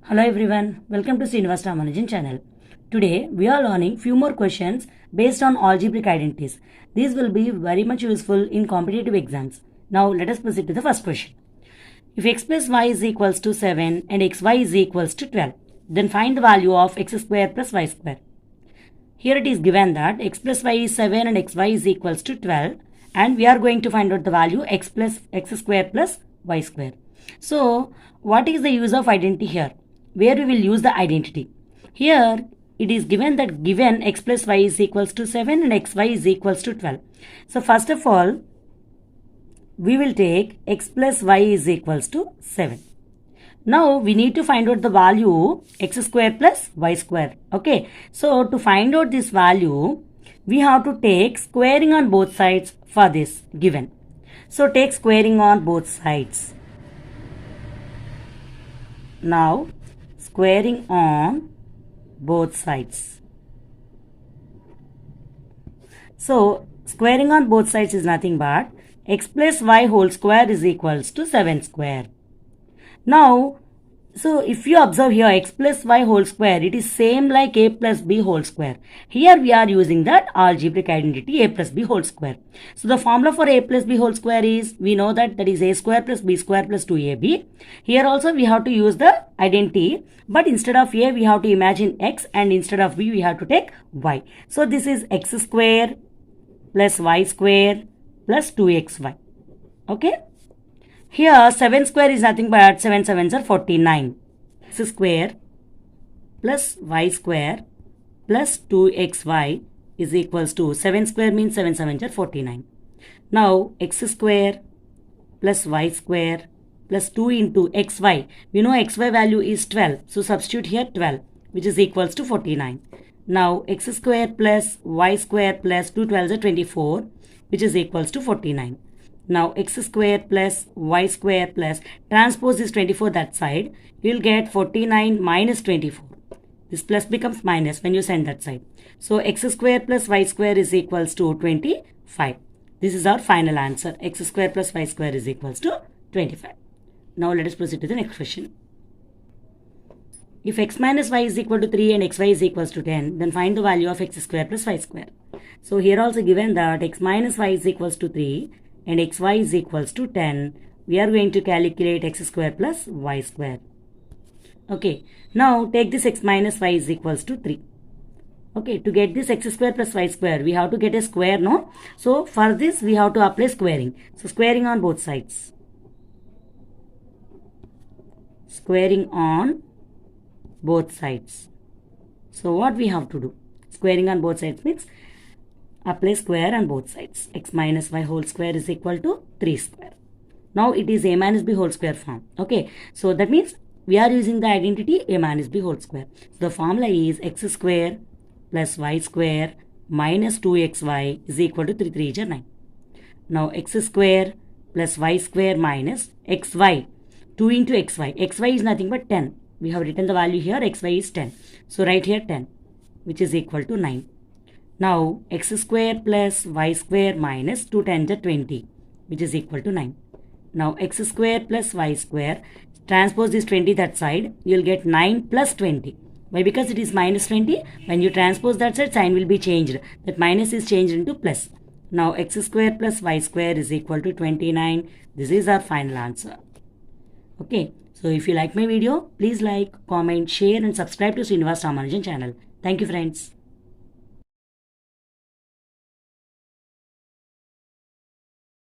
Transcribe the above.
Hello everyone, welcome to Srinivasa Ramanujan channel. Today we are learning few more questions based on algebraic identities. These will be very much useful in competitive exams. Now let us proceed to the first question. If x plus y is equals to 7 and xy is equals to 12, then find the value of x square plus y square. Here it is given that x plus y is 7 and xy is equals to 12, and we are going to find out the value x plus x square plus y square. So what is the use of identity here? Where we will use the identity. Here it is given that given x plus y is equals to 7 and xy is equals to 12. So first of all, we will take x plus y is equals to 7. Now we need to find out the value x square plus y square. Okay. So to find out this value, we have to take squaring on both sides for this given. So take squaring on both sides. Now squaring on both sides. So squaring on both sides is nothing but x plus y whole square is equals to 7 square. Now, so if you observe here x plus y whole square, it is same like a plus b whole square. Here we are using that algebraic identity a plus b whole square. So the formula for a plus b whole square is, we know that is a square plus b square plus 2ab. Here also we have to use the identity, but instead of a we have to imagine x, and instead of b we have to take y. So this is x square plus y square plus 2xy. Okay. Here 7 square is nothing but 7 sevens are 49. X square plus y square plus 2xy is equals to 7 square means 7 sevens are 49. Now x square plus y square plus 2 into xy. We know xy value is 12. So substitute here 12, which is equals to 49. Now x square plus y square plus 2 12s are 24, which is equals to 49. Now x square plus y square plus transpose is 24 that side. You will get 49 minus 24. This plus becomes minus when you send that side. So x square plus y square is equals to 25. This is our final answer. X square plus y square is equals to 25. Now let us proceed to the next question. If x minus y is equal to 3 and xy is equals to 10, then find the value of x square plus y square. So here also given that x minus y is equals to 3 and xy is equals to 10, we are going to calculate x square plus y square. Okay, now take this x minus y is equals to 3. Okay, to get this x square plus y square, we have to get a square, no? So for this we have to apply squaring. So squaring on both sides. Squaring on both sides. So what we have to do? Squaring on both sides means apply square on both sides. X minus y whole square is equal to 3 square. Now it is a minus b whole square form. Okay. So that means we are using the identity a minus b whole square. So the formula is x square plus y square minus 2xy is equal to 3 3 is 9. Now x square plus y square minus xy. 2 into xy. Xy is nothing but 10. We have written the value here. Xy is 10. So write here 10, which is equal to 9. Now x square plus y square minus 2 10s are 20, which is equal to 9. Now x square plus y square, transpose this 20 that side, you will get 9 plus 20. Why? Because it is minus 20. When you transpose that side, sign will be changed. That minus is changed into plus. Now x square plus y square is equal to 29. This is our final answer. Okay. So if you like my video, please like, comment, share and subscribe to Srinivasa Ramanujan channel. Thank you friends.